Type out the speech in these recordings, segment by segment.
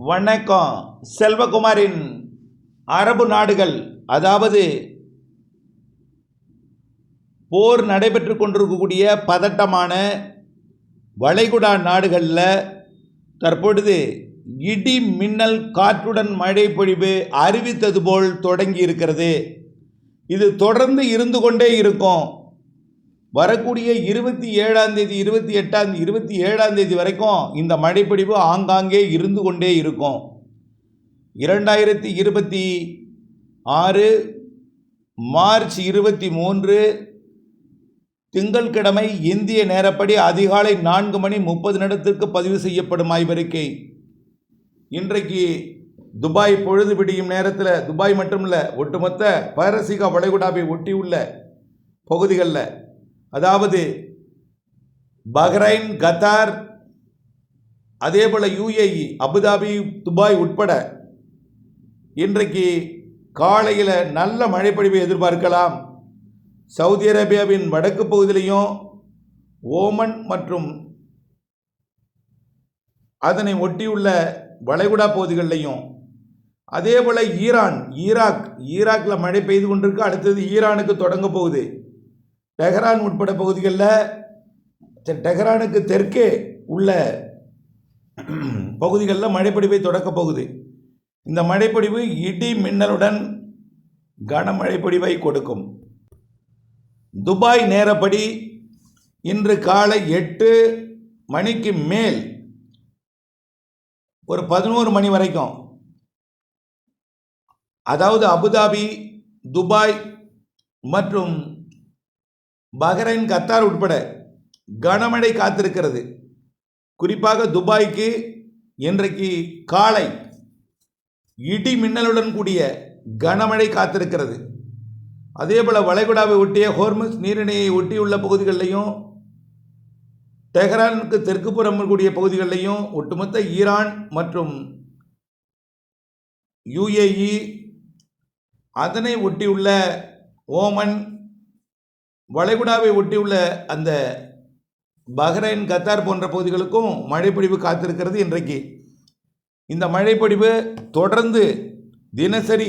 வணக்கம். செல்வகுமாரின் அரபு நாடுகள், அதாவது போர் நடைபெற்று கொண்டிருக்கக்கூடிய பதட்டமான வளைகுடா நாடுகளில் தற்பொழுது இடி மின்னல் காற்றுடன் மழை பொழிவு அறிவித்தது போல் தொடங்கி இருக்கிறது. இது தொடர்ந்து இருந்து கொண்டே இருக்கும். வரக்கூடிய 27ஆம் தேதி 27ஆம் தேதி வரைக்கும் இந்த மழைப்பொழிவு ஆங்காங்கே இருந்து கொண்டே இருக்கும். 2026 மார்ச் 23 திங்கட்கிழமை இந்திய நேரப்படி அதிகாலை 4:30 பதிவு செய்யப்படும் ஆய்வறிக்கை. இன்றைக்கு துபாய் பொழுது விடியும் நேரத்தில், துபாய் மட்டுமல்ல, ஒட்டுமொத்த பாரசீக வளைகுடாவை ஒட்டியுள்ள பகுதிகளில், அதாவது பஹ்ரைன், கத்தார், அதேபோல் UAE, அபுதாபி, துபாய் உட்பட இன்றைக்கு காலையில் நல்ல மழைப்பொழிவை எதிர்பார்க்கலாம். சவுதி அரேபியாவின் வடக்கு பகுதியிலையும், ஓமன் மற்றும் அதனை ஒட்டியுள்ள வளைகுடா பகுதிகளிலையும், அதேபோல் ஈராக்கில் மழை பெய்து கொண்டிருக்கு. அடுத்தது ஈரானுக்கு தொடங்க போகுது. டெஹரான் உட்பட பகுதிகளில், டெஹரானுக்கு தெற்கே உள்ள பகுதிகளில் மழைப்பொழிவை தொடக்கப் போகுது. இந்த மழைப்பொழிவு இடி மின்னலுடன் கனமழைப்பொழிவை கொடுக்கும். துபாய் நேரப்படி இன்று காலை 8 மணிக்கு மேல் ஒரு 11 மணி வரைக்கும், அதாவது அபுதாபி, துபாய் மற்றும் பஹ்ரைன், கத்தார் உட்பட கனமழை காத்திருக்கிறது. குறிப்பாக துபாய்க்கு இன்றைக்கு காலை இடி மின்னலுடன் கூடிய கனமழை காத்திருக்கிறது. அதேபோல் வளைகுடாவை ஒட்டிய ஹோர்முஸ் நீரிணையை ஒட்டியுள்ள பகுதிகளிலையும், டெஹரானுக்கு தெற்கு புறம் கூடிய பகுதிகளிலையும், ஒட்டுமொத்த ஈரான் மற்றும் UAE, அதனை ஒட்டியுள்ள ஓமன், வளைகுடாவை ஒட்டியுள்ள அந்த பஹ்ரைன், கத்தார் போன்ற பகுதிகளுக்கும் மழைப்பொழிவு காத்திருக்கிறது. இன்றைக்கு இந்த மழைப்பொழிவு தொடர்ந்து தினசரி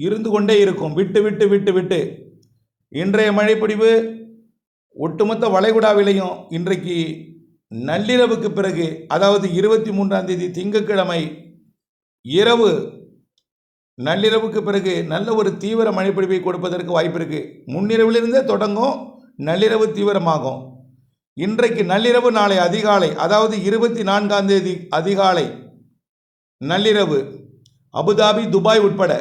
இருந்து கொண்டே இருக்கும். விட்டு விட்டு விட்டு விட்டு இன்றைய மழைப்பொழிவு ஒட்டுமொத்த வளைகுடாவிலையும் இன்றைக்கு நள்ளிரவுக்கு பிறகு, அதாவது 23ஆம் தேதி திங்கட்கிழமை இரவு நள்ளிரவுக்கு பிறகு நல்ல ஒரு தீவிர மழைப்பொழிவை கொடுப்பதற்கு வாய்ப்பு இருக்குது. முன்னிரவிலிருந்தே தொடங்கும், நள்ளிரவு தீவிரமாகும். இன்றைக்கு நள்ளிரவு, நாளை அதிகாலை, அதாவது 24ஆம் தேதி அதிகாலை நள்ளிரவு அபுதாபி, துபாய் உட்பட,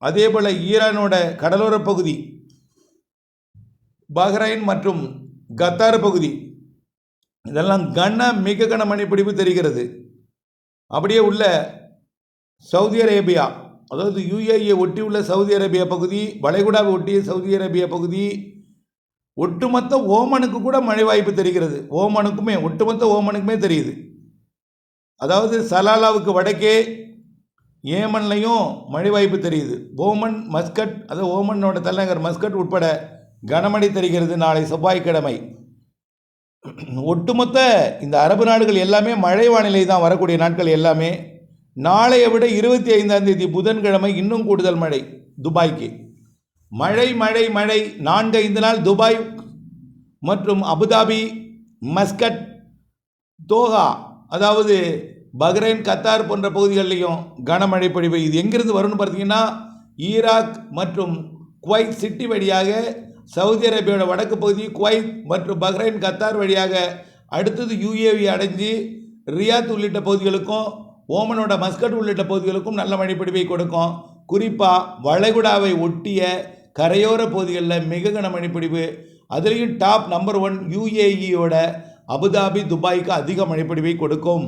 அதேபோல் ஈரானோட கடலோர பகுதி, பஹ்ரைன் மற்றும் கத்தார் பகுதி, இதெல்லாம் மிக கன மழைப்பொழிவு தெரிகிறது. அப்படியே உள்ள சவுதி அரேபியா, அதாவது UAE ஒட்டியுள்ள சவுதி அரேபியா பகுதி, வளைகுடாவை ஒட்டிய சவுதி அரேபியா பகுதி, ஒட்டுமொத்த ஓமனுக்கு கூட மழை வாய்ப்பு தெரிகிறது. ஒட்டுமொத்த ஓமனுக்குமே தெரியுது. அதாவது சலாலாவுக்கு வடக்கே ஏமன்லையும் மழை வாய்ப்பு தெரியுது. ஓமன், மஸ்கட், அதாவது ஓமனோட தலைநகர் மஸ்கட் உட்பட கனமழை தெரிகிறது நாளை செவ்வாய்க்கிழமை. ஒட்டுமொத்த இந்த அரபு நாடுகள் எல்லாமே மழை வானிலை தான் வரக்கூடிய நாட்கள் எல்லாமே. நாளையை விட 25ஆம் தேதி புதன்கிழமை இன்னும் கூடுதல் மழை துபாய்க்கு. மழை மழை மழை 4-5 நாள் துபாய் மற்றும் அபுதாபி, மஸ்கட், தோஹா, அதாவது பஹ்ரைன், கத்தார் போன்ற பகுதிகளிலையும் கனமழை பொழிவு. இது எங்கிருந்து வரும்னு பார்த்தீங்கன்னா, ஈராக் மற்றும் குவைத் சிட்டி வழியாக சவுதி அரேபியாவோட வடக்கு பகுதி, குவைத் மற்றும் பஹ்ரைன், கத்தார் வழியாக அடுத்தது UAE அடைஞ்சு ரியாத் உள்ளிட்ட பகுதிகளுக்கும், ஓமனோட மஸ்கட் உள்ளிட்ட பகுதிகளுக்கும் நல்ல மழைப்பொழிவை கொடுக்கும். குறிப்பாக வளைகுடாவை ஒட்டிய கரையோர பகுதிகளில் மிக கன மழைப்பொழிவு. அதுலேயும் டாப் நம்பர் 1 UAEயோட அபுதாபி, துபாய்க்கு அதிக மழைப்பொழிவை கொடுக்கும்.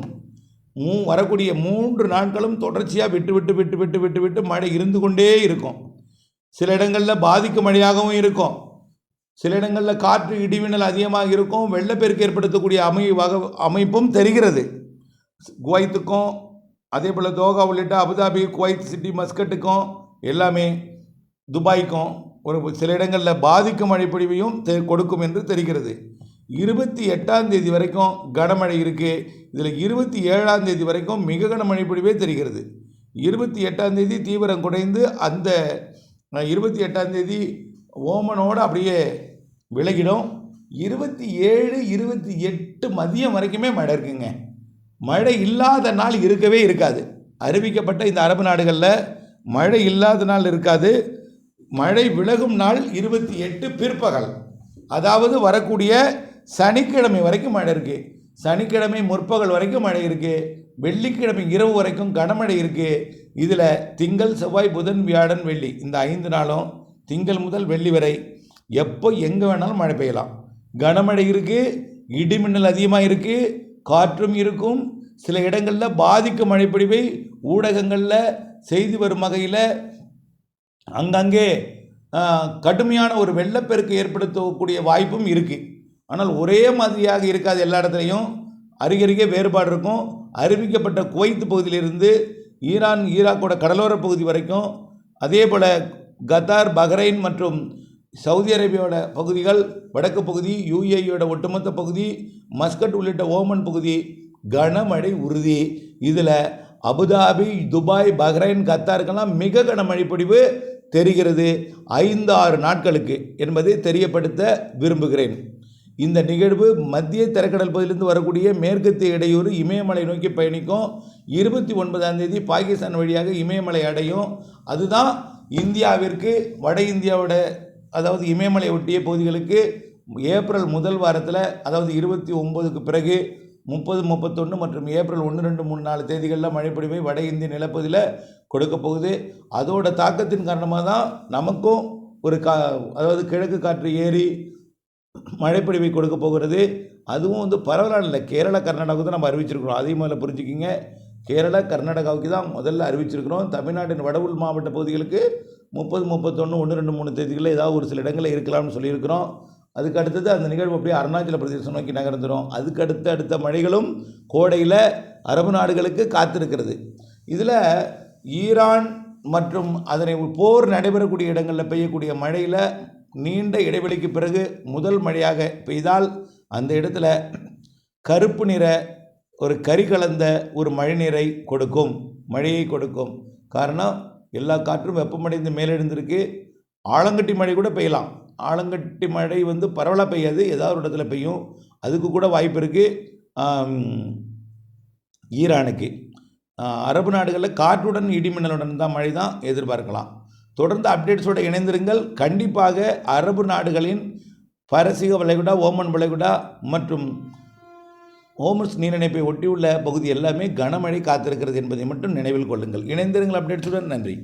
வரக்கூடிய 3 நாட்களும் தொடர்ச்சியாக விட்டு விட்டு விட்டு விட்டு விட்டு விட்டு மழை இருந்து கொண்டே இருக்கும். சில இடங்களில் பாதிக்கும் மழையாகவும் இருக்கும். சில இடங்களில் காற்று இடிமின்னல் அதிகமாக இருக்கும். வெள்ளப்பெருக்கு ஏற்படுத்தக்கூடிய அமைப்பும் தெரிகிறது. குவைத்துக்கும், அதே போல் தோகா உள்ளிட்ட அபுதாபி, குவைத் சிட்டி, மஸ்கட்டுக்கும், எல்லாமே துபாய்க்கும் ஒரு சில இடங்களில் பாதிக்கும் மழைப்பொழிவையும் கொடுக்கும் என்று தெரிகிறது. 28ஆம் தேதி வரைக்கும் கனமழை இருக்குது. இதில் 27ஆம் தேதி வரைக்கும் மிக கனமழை பொழிவே தெரிகிறது. 28ஆம் தேதி தீவிரம் குறைந்து அந்த 28ஆம் தேதி ஓமனோடு அப்படியே விலகிடும். 27, 28 மதியம் வரைக்குமே மழை இருக்குங்க. மழை இல்லாத நாள் இருக்கவே இருக்காது. அறிவிக்கப்பட்ட இந்த அரபு நாடுகளில் மழை இல்லாத நாள் இருக்காது. மழை விலகும் நாள் 28 பிற்பகல், அதாவது வரக்கூடிய சனிக்கிழமை வரைக்கும் மழை இருக்குது. சனிக்கிழமை முற்பகல் வரைக்கும் மழை இருக்குது. வெள்ளிக்கிழமை இரவு வரைக்கும் கனமழை இருக்குது. இதில் திங்கள், செவ்வாய், புதன், வியாழன், வெள்ளி இந்த 5 நாளும் திங்கள் முதல் வெள்ளி வரை எப்போ எங்கே வேணாலும் மழை பெய்யலாம். கனமழை இருக்குது, இடிமின்னல் அதிகமாக இருக்குது, காற்றும் இருக்கும். சில இடங்களில் பாதிக்கும் மழைப்பொழிவை ஊடகங்களில் செய்தி வரும் வகையில் அங்கங்கே கடுமையான ஒரு வெள்ளப்பெருக்கு ஏற்படுத்தக்கூடிய வாய்ப்பும் இருக்குது. ஆனால் ஒரே மாதிரியாக இருக்காது. எல்லா இடத்துலையும் அருகருகே வேறுபாடு இருக்கும். அறிவிக்கப்பட்ட குவைத் பகுதியிலிருந்து ஈரான், ஈராக்கோட கடலோர பகுதி வரைக்கும், அதே போல் கத்தார், பஹ்ரைன் மற்றும் சவுதி அரேபியாவோட பகுதிகள், வடக்கு பகுதி, யுஏஇயோட ஒட்டுமொத்த பகுதி, மஸ்கட் உள்ளிட்ட ஓமன் பகுதி கனமழை உறுதி. இதில் அபுதாபி, துபாய், பஹ்ரைன், கத்தாருக்கெல்லாம் மிக கனமழை பொழிவு தெரிகிறது 5-6 நாட்களுக்கு என்பதை தெரியப்படுத்த விரும்புகிறேன். இந்த நிகழ்வு மத்திய தரைக்கடல் பகுதியிலிருந்து வரக்கூடிய மேற்கத்திய இடையூறு இமயமலை நோக்கி பயணிக்கும். 29ஆம் தேதி பாகிஸ்தான் வழியாக இமயமலை அடையும். அதுதான் இந்தியாவிற்கு, வட இந்தியாவோட அதாவது இமயமலை ஒட்டிய பகுதிகளுக்கு ஏப்ரல் முதல் வாரத்தில், அதாவது 29க்கு பிறகு 30, 31 மற்றும் ஏப்ரல் 1, 2, 3, 4 தேதிகளில் மழைப்பொழிவை வட இந்திய நிலப்பகுதியில் கொடுக்க போகுது. அதோட தாக்கத்தின் காரணமாக தான் நமக்கும் ஒரு அதாவது கிழக்கு காற்று ஏறி மழைப்பொழிவை கொடுக்க போகிறது. அதுவும் வந்து பரவலான இல்லை, கேரளா, கர்நாடகாவுக்கு தான் நம்ம அறிவிச்சிருக்கிறோம். அதையும் முதல்ல புரிஞ்சுக்கிங்க. கேரளா, கர்நாடகாவுக்கு தான் முதல்ல அறிவிச்சிருக்கிறோம். தமிழ்நாட்டின் வட உள் மாவட்ட பகுதிகளுக்கு 30, 31, 1, 2, 3 தேதிகளில் ஏதாவது ஒரு சில இடங்களில் இருக்கலாம்னு சொல்லியிருக்கிறோம். அதுக்கு அடுத்தது அந்த நிகழ்வு அப்படியே அருணாச்சல பிரதேசம் நோக்கி நகர்ந்துடும். அதுக்கு அடுத்த மழைகளும் கோடையில் அரபு நாடுகளுக்கு காத்திருக்கிறது. இதில் ஈரான் மற்றும் அதனை போர் நடைபெறக்கூடிய இடங்களில் பெய்யக்கூடிய மழையில் நீண்ட இடைவெளிக்கு பிறகு முதல் மழையாக பெய்தால் அந்த இடத்துல கருப்பு நிற ஒரு கரி கலந்த ஒரு மழைநீரை கொடுக்கும், மழையை கொடுக்கும். காரணம், எல்லா காற்றும் வெப்பமடைந்து மேலெழுந்திருக்கு. ஆலங்கட்டி மழை கூட பெய்யலாம். ஆலங்கட்டி மழை வந்து பரவலாக பெய்யாது, ஏதாவது ஒரு இடத்துல பெய்யும். அதுக்கு கூட வாய்ப்பு இருக்குது ஈரானுக்கு. அரபு நாடுகளில் காற்றுடன் இடிமின்னலுடன் தான் மழை தான் எதிர்பார்க்கலாம். தொடர்ந்து அப்டேட்ஸோடு இணைந்திருங்கள். கண்டிப்பாக அரபு நாடுகளின் பாரசீக வளைகுடா, ஓமன் வளைகுடா மற்றும் ஹோமஸ் நீரிணைப்பை ஒட்டியுள்ள பகுதி எல்லாமே கனமழை காத்திருக்கிறது என்பதை மட்டும் நினைவில் கொள்ளுங்கள். இணைந்திருங்கள் அப்டேட்ஸுடன். நன்றி.